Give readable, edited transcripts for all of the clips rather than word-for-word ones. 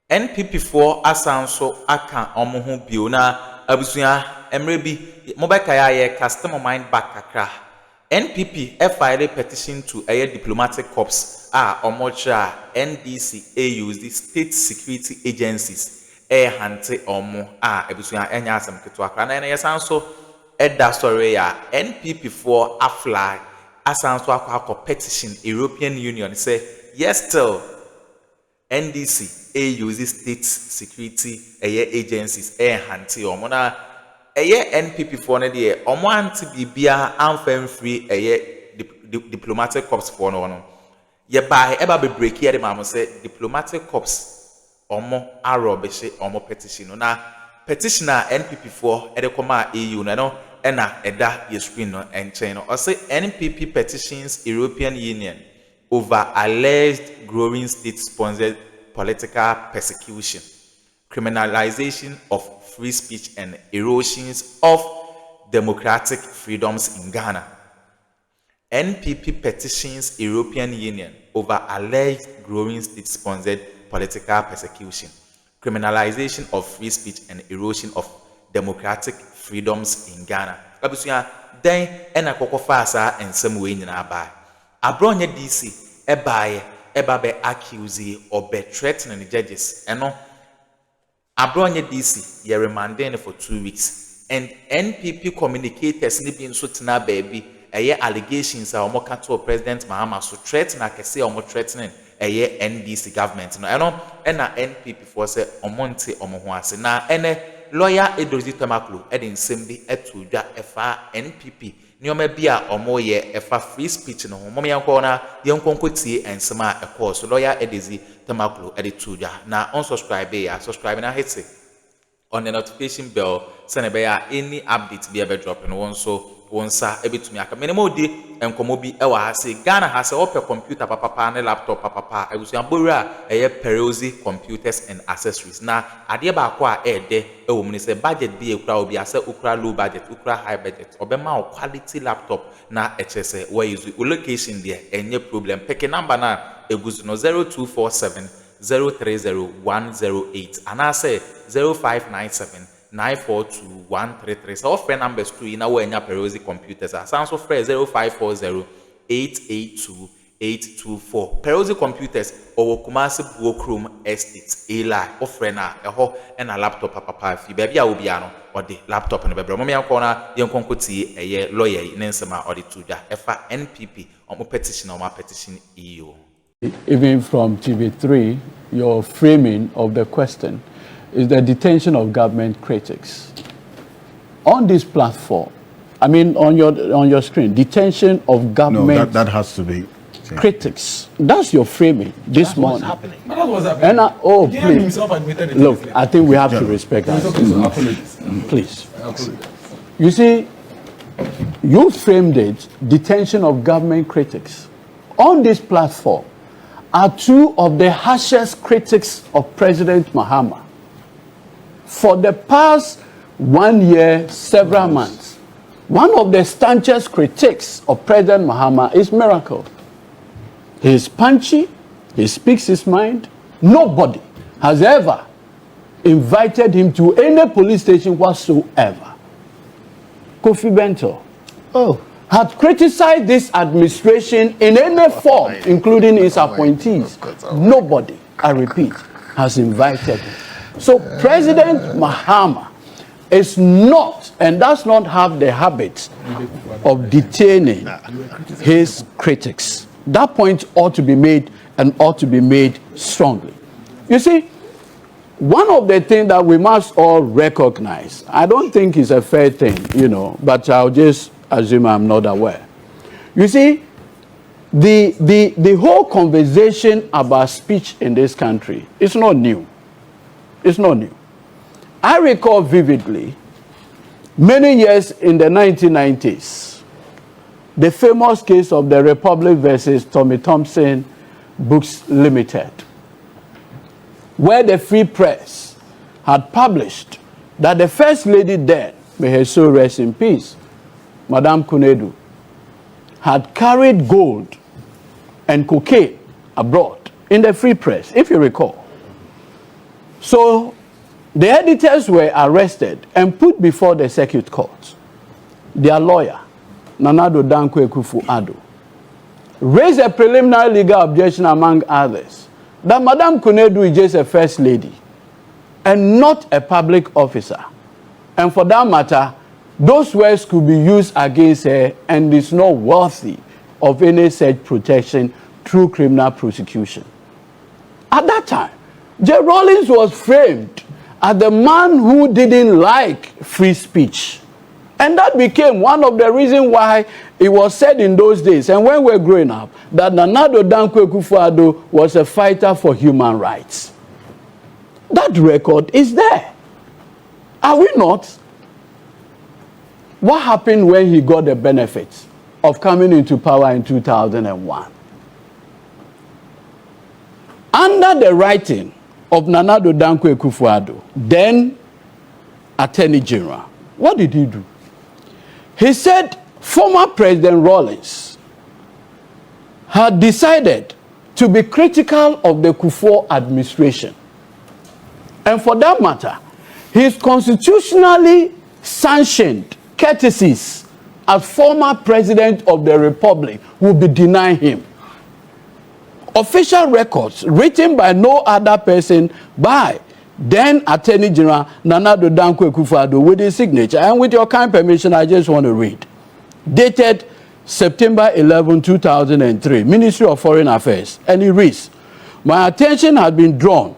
NPP for asanso aka omo bio na abusuya emre bi mobeka ya customer mind back kakra. NPP filed petition to a diplomatic corps omocha NDC use the state security agencies hante omo abusuya enya asem keto akra na yesanso edda story ya NPP for afly asanso akwa petition European Union say yes still NDC uses state security agencies hanti omo na NPP for na de omo anti bibia amfam free diplomatic corps for no ye buy eba be break here the mama say diplomatic corps omo arobeshe omo petition na petitioner NPP for e de koma EU no na eda ye screen no enchen no or say NPP petitions European Union over alleged growing state-sponsored political persecution, criminalization of free speech and erosions of democratic freedoms in Ghana. NPP petitions European Union over alleged growing state-sponsored political persecution, criminalization of free speech and erosion of democratic freedoms in Ghana. Abusuya den ena kokofa asa ensem we nyina ba. Abronye DC ebaye ebabe accuse or be threatening the judges. Eno Abronye DC ye remanded for 2 weeks. And NPP communicators ni bin so tena baby allegations a omo kato President Mahama so threaten akese omo threatening NDC government. No eno ena NPP for say omonte omo ho ase na ene lawyer Edozi Tamaklu edin sembi etudwa efa NPP Nyoma bia omo ye efa free speech no homo yanko na yenkonko tie ensema e so lawyer Edozi Tamaklu editudwa na unsubscribe ya subscribe na hit on the notification bell send be ya any update be ebe drop no so wonsa ebetumi aka menemo di enkomo bi ewa ha se Ghana ha se ope computer papa na laptop papa egusu ambora Př0sècut computers and accessories na ade ba kwa ede ewo mu ni se budget bi ekura obi ase ukura low budget ukura high budget obema quality laptop na hse where use location there enye problem pick number na egusu no 0247 030108 and I say 0597 942-133. So friend numbers too in our Př0sècut computers. Sounds so fresh 0540-882-824. Př0sècut computers or Kumasi Workroom Estates. Eli or friend and a laptop papa if you baby Obiano or the laptop in the bedroom. Mommy corner young concoti a lawyer in Ensema or the Tuda FA NPP on petition or my petition EU. Even from TV3, your framing of the question is the detention of government critics. On this platform, I mean on your screen, detention of government. No, that has to be critics. That's your framing this morning. Happening. That was happening. And please, look, I think we have to respect that. Please. You see, you framed it, detention of government critics. On this platform are two of the harshest critics of President Mahama. For the past 1 year, several months, one of the staunchest critics of President Mahama is Miracle. He is punchy, he speaks his mind. Nobody has ever invited him to any police station whatsoever. Kofi Bento had criticized this administration in any form, including its appointees. Nobody, I repeat, has invited him. So President Mahama is not and does not have the habit of detaining his critics. That point ought to be made and ought to be made strongly. You see, one of the things that we must all recognize, I don't think it's a fair thing, but I'll just assume I'm not aware. You see, the whole conversation about speech in this country is not new. It's not new. I recall vividly, many years in the 1990s, the famous case of the Republic versus Tommy Thompson Books Limited, where the Free Press had published that the First Lady then, may her soul rest in peace, Madame Kunedu, had carried gold and cocaine abroad in the Free Press, if you recall. So the editors were arrested and put before the circuit court. Their lawyer, Nanado Dankwa Akufo-Addo, raised a preliminary legal objection among others that Madame Konadu is just a first lady and not a public officer. And for that matter, those words could be used against her and is not worthy of any such protection through criminal prosecution. At that time, J. Rawlings was framed as the man who didn't like free speech. And that became one of the reasons why it was said in those days, and when we were growing up, that Nanado Dankwa Akufo-Addo was a fighter for human rights. That record is there. Are we not? What happened when he got the benefits of coming into power in 2001? Under the writing of Nanado Dankwa Akufo-Addo, then Attorney General, what did he do? He said former President Rawlings had decided to be critical of the Kufuor administration. And for that matter, his constitutionally sanctioned courtesies as former President of the Republic will be denied him. Official records written by no other person by then Attorney General Nanado Dankwa Akufo-Addo with his signature. And with your kind permission, I just want to read. Dated September 11, 2003, Ministry of Foreign Affairs. And it reads, my attention has been drawn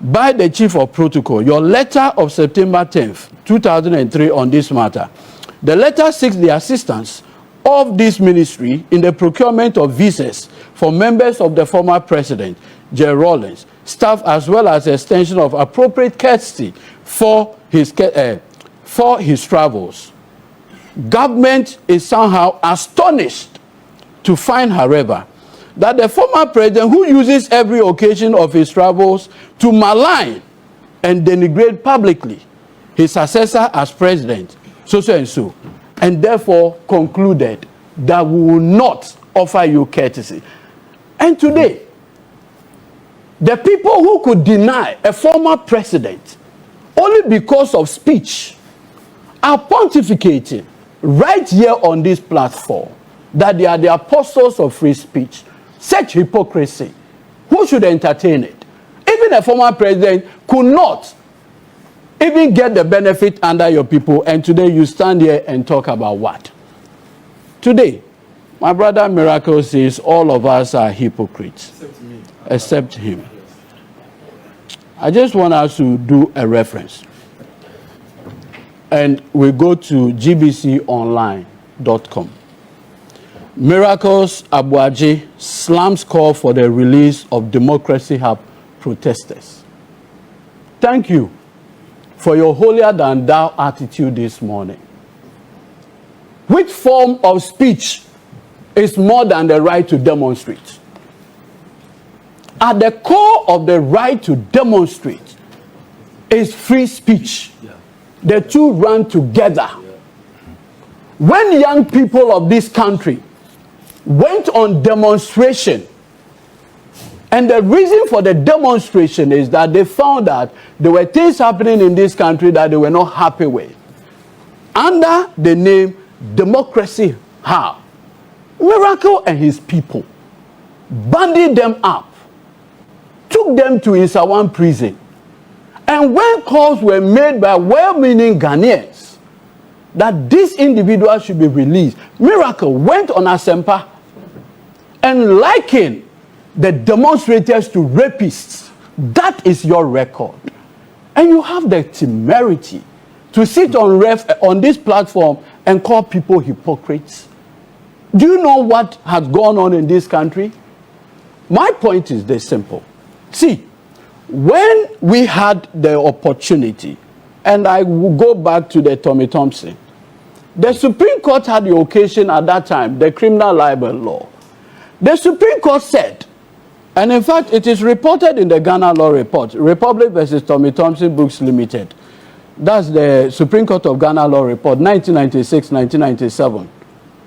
by the Chief of Protocol, your letter of September 10th, 2003 on this matter. The letter seeks the assistance of this ministry in the procurement of visas for members of the former President, J. Rawlings, staff, as well as extension of appropriate courtesy for his travels. Government is somehow astonished to find, however, that the former president, who uses every occasion of his travels to malign and denigrate publicly his successor as president, so and so, and therefore concluded that we will not offer you courtesy. And today, the people who could deny a former president only because of speech are pontificating right here on this platform that they are the apostles of free speech. Such hypocrisy. Who should entertain it? Even a former president could not even get the benefit under your people, and today you stand here and talk about what? Today, my brother Miracle says all of us are hypocrites. Except him. I just want us to do a reference. And we go to gbconline.com. Miracles Abuaji slams call for the release of Democracy Hub protesters. Thank you for your holier than thou attitude this morning. Which form of speech is more than the right to demonstrate? At the core of the right to demonstrate is free speech. Yeah. The two run together. Yeah. When young people of this country went on demonstration, and the reason for the demonstration is that they found that there were things happening in this country that they were not happy with. Under the name Democracy Hub, Miracle and his people banded them up, took them to Isawan prison. And when calls were made by well-meaning Ghanaians that this individual should be released, Miracle went on Asempa and likened the demonstrators to rapists. That is your record. And you have the temerity to sit on this platform and call people hypocrites. Do you know what has gone on in this country? My point is this simple. See, when we had the opportunity, and I will go back to the Tommy Thompson, the Supreme Court had the occasion at that time, the criminal libel law. The Supreme Court said, and in fact, it is reported in the Ghana Law Report, Republic versus Tommy Thompson Books Limited. That's the Supreme Court of Ghana Law Report, 1996-1997.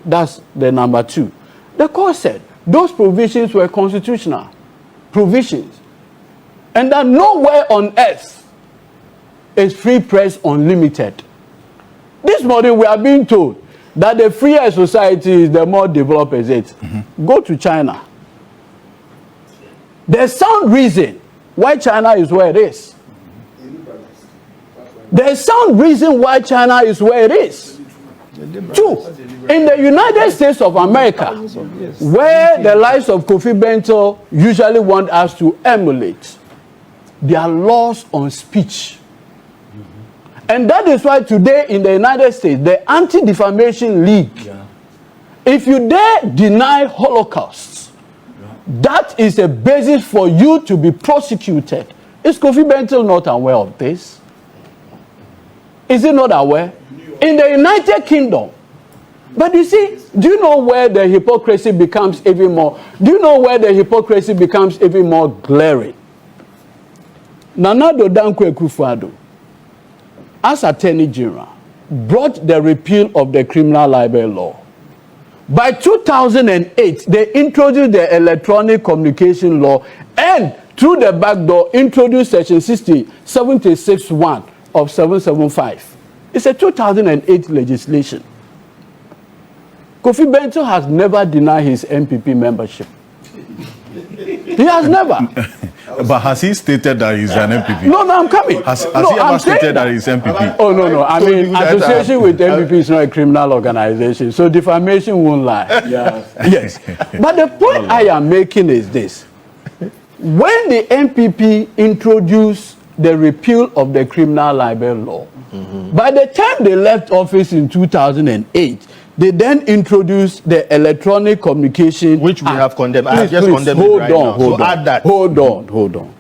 That's the number 2. The court said those provisions were constitutional provisions. And that nowhere on earth is free press unlimited. This morning we are being told that the freer society is, the more developed is it. Go to China. There's sound reason why China is where it is. There's sound reason why China is where it is. Two, in the United States of America, where the likes of Kofi Bento usually want us to emulate, there are laws on speech. And that is why today in the United States, the Anti-Defamation League, if you dare deny Holocaust, that is a basis for you to be prosecuted. Is Kofi Bento not aware of this? Is he not aware? In the United Kingdom. But you see, do you know where the hypocrisy becomes even more? Do you know where the hypocrisy becomes even more glaring? Addo Dankwa Akufo-Addo, as Attorney General, brought the repeal of the criminal libel law. By 2008, they introduced the electronic communication law and through the back door introduced section 76(1) of 775. It's a 2008 legislation. Kofi Bento has never denied his NPP membership. He has never. But has he stated that he's an MPP? No, I'm coming. Has he ever stated that he's MPP? Oh, no. I mean, association with MPP is not a criminal organization, so defamation won't lie. Yes. But the point I am making is this. When the MPP introduced the repeal of the criminal libel law, by the time they left office in 2008, they then introduced the electronic communication, which we have condemned. I have just please, condemned it right now. So add that. Hold on.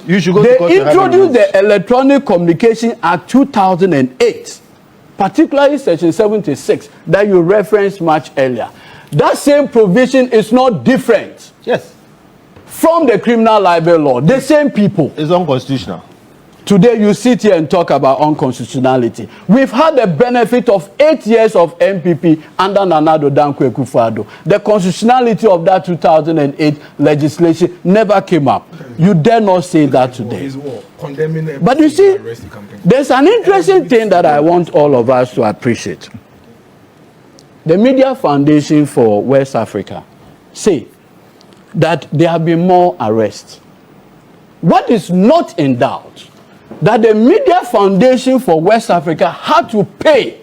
You should go they to court. They introduced the Electronic Communication Act 2008, particularly section 76 that you referenced much earlier. That same provision is not different. Yes. From the criminal libel law. The same people. It's unconstitutional. Today you sit here and talk about unconstitutionality. We've had the benefit of 8 years of MPP under Addo Dankwa Akufo-Addo. The constitutionality of that 2008 legislation never came up. You dare not say that today. But you see, there's an interesting thing that I want all of us to appreciate. The Media Foundation for West Africa say that there have been more arrests. What is not in doubt that the Media Foundation for West Africa had to pay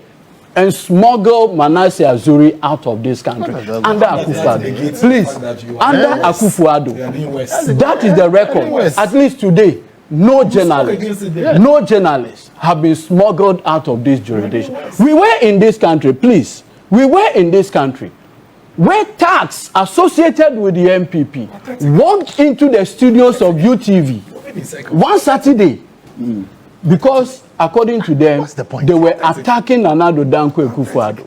and smuggle Manasseh Azuri out of this country under Akufo-Addo. Please, under Akufo-Addo. That is the record. At least today, no journalists have been smuggled out of this jurisdiction. We were in this country, please. We were in this country where tax associated with the MPP walked into the studios of UTV one Saturday. Because according to them, they were attacking Addo Dankwa Akufo-Addo.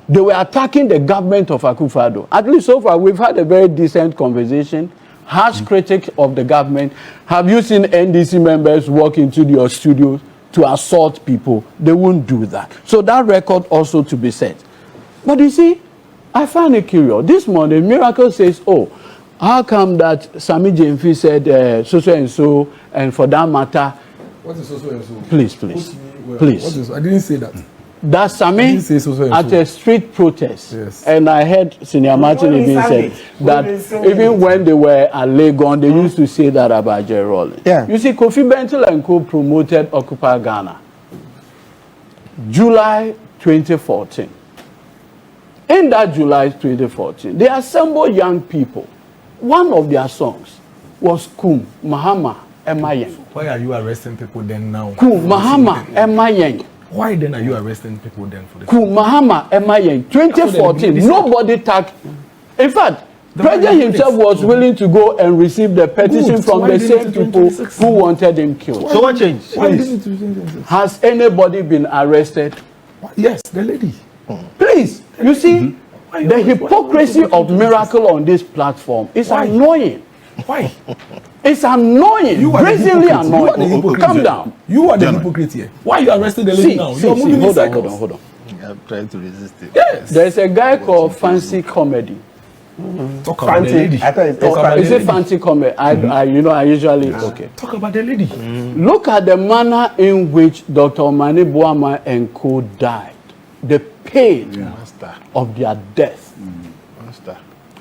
They were attacking the government of Akufo-Addo. At least so far, we've had a very decent conversation. Harsh critic of the government. Have you seen NDC members walk into your studios to assault people? They won't do that. So that record also to be set. But you see, I find it curious. This morning, Miracle says, oh, how come that Sami Jemfi said so and so, and for that matter, what is so and so? Please. Please. I didn't say that. That Sami at a street protest. Yes. And I heard Senior Martin even said that even when they were at Legon, they used to say that about Jerry Rawlings. Yeah. You see, Kofi Bento and Co promoted Occupy Ghana. July 2014. In that July 2014, they assembled young people. One of their songs was Kum, Mahama, Emayeng. Why are you arresting people then now? Kum, Mahama, Emayeng. Why then are you arresting people then for this? Kum, Mahama, Emayeng. 2014, nobody tagged. In fact, the President himself was willing to go and receive the petition from the same people who wanted him killed. So what changed? Has anybody been arrested? Yes, the lady. Please, you see, the hypocrisy of Miracle on this platform is annoying. Why? It's annoying. You brazenly annoying. Calm down. You are the hypocrite here. Why are you arresting the lady now? You're moving in circles. Hold on. I'm trying to resist it. Yes. There's a guy called Fancy Comedy Talk about the lady. I thought Talk about Is the it lady. fancy comment? I usually okay. Talk about the lady. Look at the manner in which Dr. Mani Buama and co died. The pain of their death.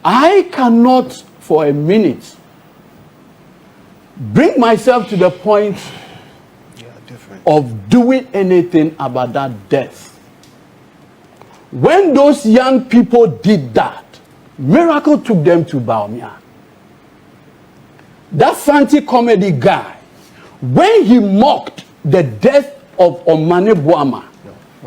I cannot for a minute bring myself to the point of doing anything about that death. When those young people did that, miracle took them to Baumia. That fancy comedy guy, when he mocked the death of Omane Buama,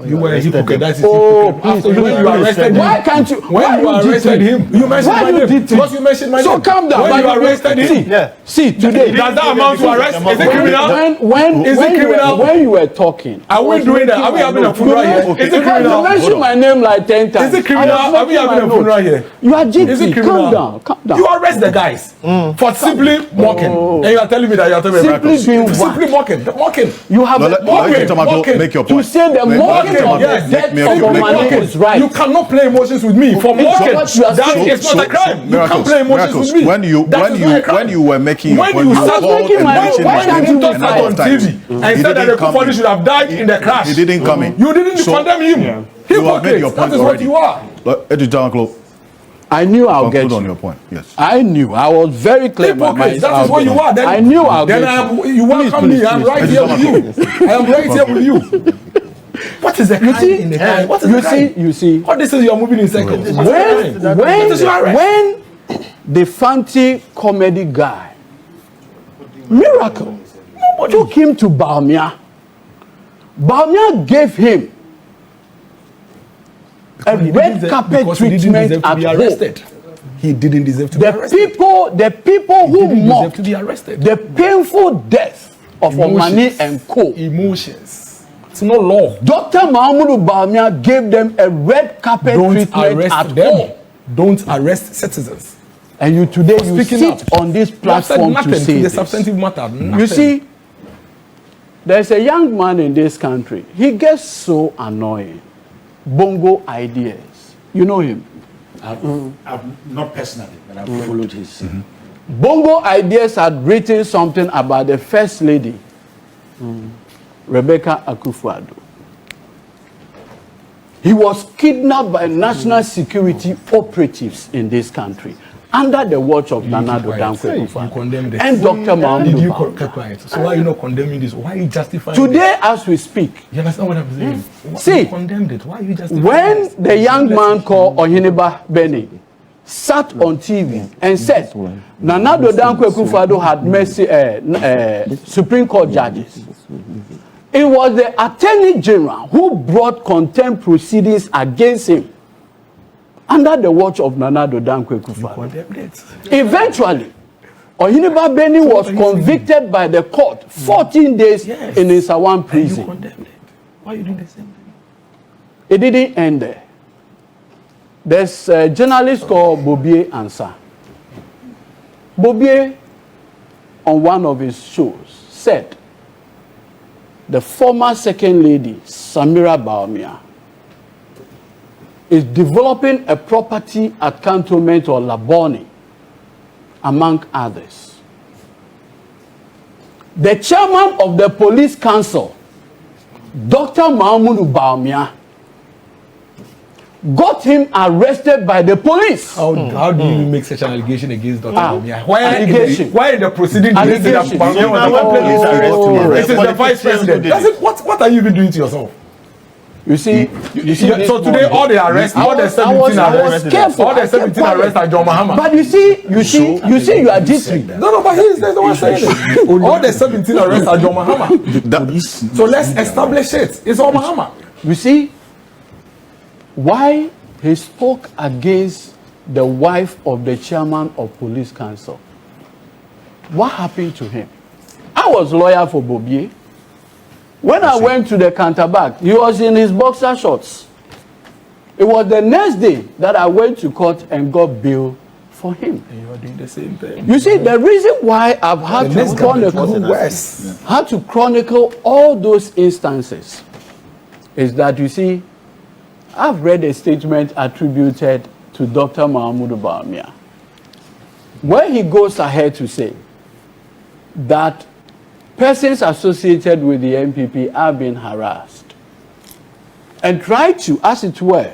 You were a hypocrite. That's oh, hypocrite. please, When you arrested him. why can't you? When you arrested him, you mentioned why my you name. did it? Because you mentioned my name. So calm down. When you arrested him. See, today. Does that amount to arrest? Is it criminal? Is it criminal? When you were talking, Are we doing that? Are we having a funeral here? Is it criminal? You mentioned my name like 10 times. Is it criminal? Are we having a funeral here? You are GT. Is it criminal? Calm down. Calm down. You arrest the guys for simply mocking. And you are telling me that you are telling me Simply doing what? simply mocking. Mocking. You have Let mocking. make your to point. say the mocking of yes. the death Make of your Omane point. is right. You cannot play emotions with me for mocking. what you are That saying. is not a crime. You can't play emotions with me. When you That is not a crime. when you were making your When point, you you start called making and my- mentioned why his can't name you a talk number on of times. TV and said that the Kufadi should have died in the crash? He didn't come in. You didn't So, condemn him. You have made your Hypocrite. point That is already. what you are. I knew I'll get Conclude on you. your point. Yes. I knew. I was very clear. in my Hypocrite. mind. That is what you are. Then, I knew I'll then get you. you welcome me. I'm right here with you. I am right here with you. What is the crime see, in the crime? What is the crime? you see. What this is you are moving in seconds. When the fancy comedy guy, Miracle, took him to Baumia, Baumia gave him a red carpet treatment at home. He didn't deserve to be arrested. The people who didn't deserve mocked to be arrested. the painful death of Omane and co. Emotions. It's not law. Dr. Mahmoud Baumia gave them a red carpet Don't treatment arrest at them. home. Don't arrest citizens. And you today you Speaking sit up. on this You have platform said nothing to say the this. substantive matter. Nothing. You see, there's a young man in this country. He gets so annoying. Bongo ideas. You know him. I've not personally, but I've followed his. Bongo Ideas had written something about the First Lady, Rebecca Akufo-Addo. He was kidnapped by national security operatives in this country under the watch of Nana Addo Dankwa You Akufo-Addo condemned it. and Dr. Did you Mahmoud. keep quiet? So why are you not condemning this? Why are you justifying Today, as we speak, You understand what I'm saying? See, you condemned it. Why are you justifying when this? the young man called Ohiniba Beni sat on TV and said Nana Addo Dankwa Akufo-Addo had mercy Supreme Court judges, it was the Attorney General who brought contempt proceedings against him under the watch of Nana Addo Dankwa Akufo-Addo. Condemned it. Eventually, Ohiniba Beni was convicted by the court 14 days Yes. in Nsawan And you prison. condemned it. Why are you doing the same thing? It didn't end there. There's a journalist called Bobie Ansah. Bobie, on one of his shows, said the former second lady, Samira Baumia, is developing a property at Cantonment or Labone, among others. The chairman of the police council, Dr. Mahmoud Baumia, got him arrested by the police. How do you make such an allegation against Dr. Bawumia? Allegation. Why in the proceeding did they say that Allegation. Bawumia was this is the vice president? That's it. What are you even doing to yourself? You see, So today all the arrests, all the 17 arrests, all the 17 arrests are John Mahama. But you see, you are G3. No, but he's the one saying it. All the 17 arrests are John Mahama. So let's establish it. It's all Mahama. You see, why he spoke against the wife of the chairman of police council. What happened to him? I was lawyer for Bobie. When I went to the counterback, he was in his boxer shorts. It was the next day that I went to court and got bail for him. And you are doing the same thing. You see, the reason why I've had to chronicle all those instances is that, you see, I've read a statement attributed to Dr. Mahmoud Bawumia, where he goes ahead to say that persons associated with the NPP are being harassed and try to, as it were,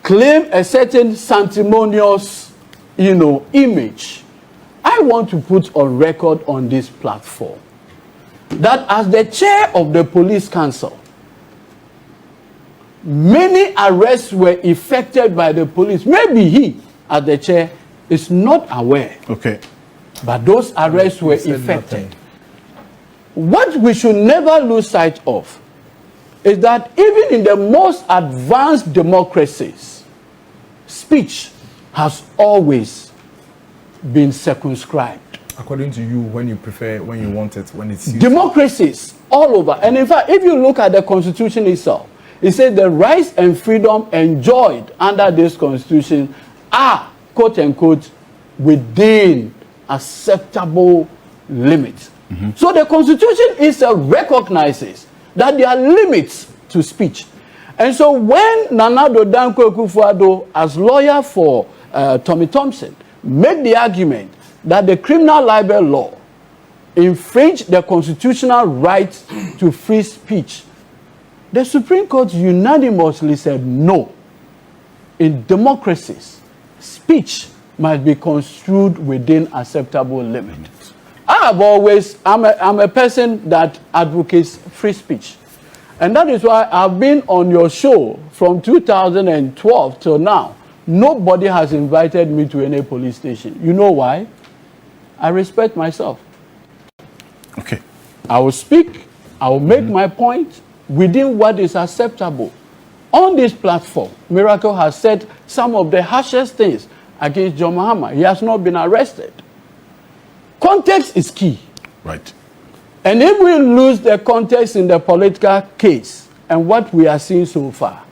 claim a certain sanctimonious, image. I want to put on record on this platform that as the chair of the police council, many arrests were effected by the police. Maybe he, as the chair, is not aware. Okay. But those arrests were effected. What we should never lose sight of is that even in the most advanced democracies, speech has always been circumscribed. According to you, when you want it, when it's democracies all over. And in fact, if you look at the Constitution itself, it says the rights and freedom enjoyed under this Constitution are, quote unquote, within acceptable limits. So the Constitution itself recognizes that there are limits to speech. And so when Nana Addo Dankwa Akufo-Addo, as lawyer for Tommy Thompson, made the argument that the criminal libel law infringed the constitutional right to free speech, the Supreme Court unanimously said no. In democracies, speech must be construed within acceptable limits. I'm a person that advocates free speech. And that is why I've been on your show from 2012 till now. Nobody has invited me to any police station. You know why? I respect myself. Okay. I will speak, I will make my point within what is acceptable. On this platform, Miracle has said some of the harshest things against John Mahama. He has not been arrested. Context is key. Right. And if we lose the context in the political case and what we are seeing so far,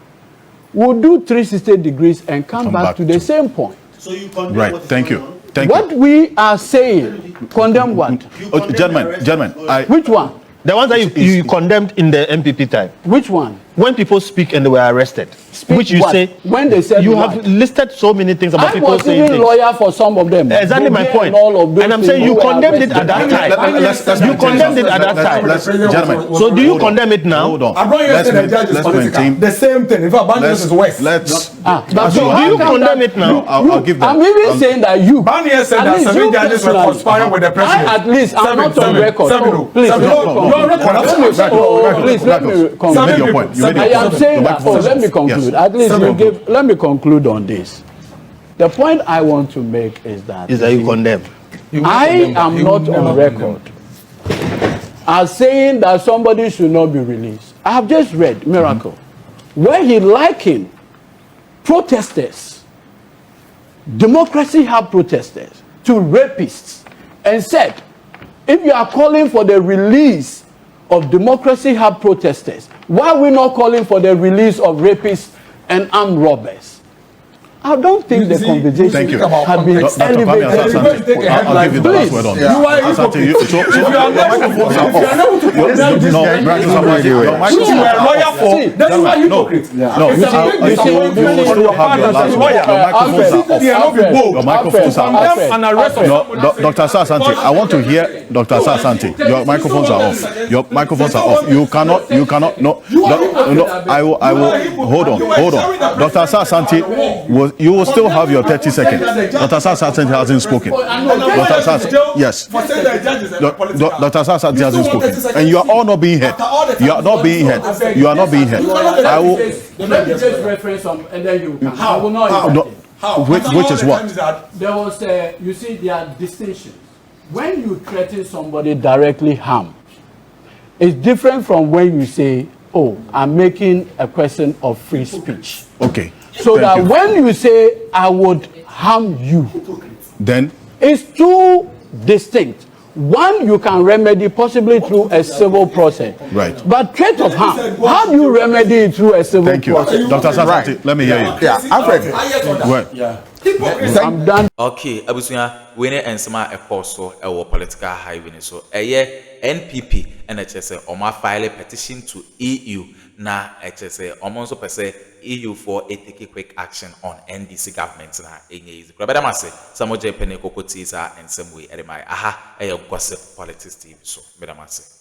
we'll do 360 degrees and come back to the same point. So you condemn Right. what is Thank going you. on? Thank What you. we are saying, condemn what? You condemn the Gentlemen, arrest- Which one? The ones that you condemned in the NPP time. Which one? When people speak and they were arrested. Speak which you what? say. When they said you what? have listed so many things about I people was saying even things. lawyer for some of them. Exactly my Gobe point. And, all of those And I'm things saying you who were condemned it at arrested. that time. You condemned it at that time. Gentlemen. So do you Hold on. condemn it now? Hold on. I'm not here saying the judge is let's political. maintain. The same thing. In fact, Banias is worse. Let's. But So do how you come condemn that it now? I'll give them. I'm even saying that you. Banias said At that least 7 you judges were personally- conspiring with the president. I, at least, I'm not on record. Seven, Oh, please, seven, let me no, conclude. your record. Please, let me You made conclude. your point. You made I your am point. saying Your that. Oh, microphone let me is- conclude. yes. At least let me conclude on this. The point I want to make is that You condemn. I am not on record as saying that somebody should not be released. I have just read Miracle, where he likened protesters, democracy hub protesters, to rapists, and said, if you are calling for the release of democracy hub protesters, why are we not calling for the release of rapists and armed robbers? I don't think the conversation Thank you. had been Dr. elevated. I'll give you the last word on that. You are a Asante, hypocrite. so If you are your microphones are off. No, Bracket Samadi, your Which you microphones were a are lawyer off. for, that is why you No, hypocrite. no, It's a big you disappointment will on still your have part your as last a word. lawyer. Your microphones are off. They are not be bold. Your microphones are Condemn off. and arrest No, Dr. Asante, I want to hear Dr. Asante. Your microphones are off. Your microphones are off. You cannot. No. I will. Hold on. Dr. Asante, you will still have your 30 seconds. Dr. Asante hasn't spoken. Dr. Asante, yes. Dr. Asante hasn't spoken, and you are all not being heard. You are not being heard. You are not being heard. I will. Let me just reference some, and then you can. I will not. No, which is what? There was, you see, there are distinctions. When you threaten somebody directly harm, it's different from when you say, oh, I'm making a question of free speech. Okay. So Thank that you. when you say, I would harm you, Then it's two distinct. One you can remedy possibly through a civil process. Right. But threat of harm, how do you remedy it through a civil thank you, process? Dr. Asante. Let me hear you. Yeah, Alfred. Well, I'm done. Okay, abusua we ne ensema ekọ so ewo political highway ne so NPP and HSA oma file petition to EU na HSA omo nso pese EU for a take quick action on NDC government na easy. But I'm say some of Japan kokoti and some way. Aha, gossip politics TV so.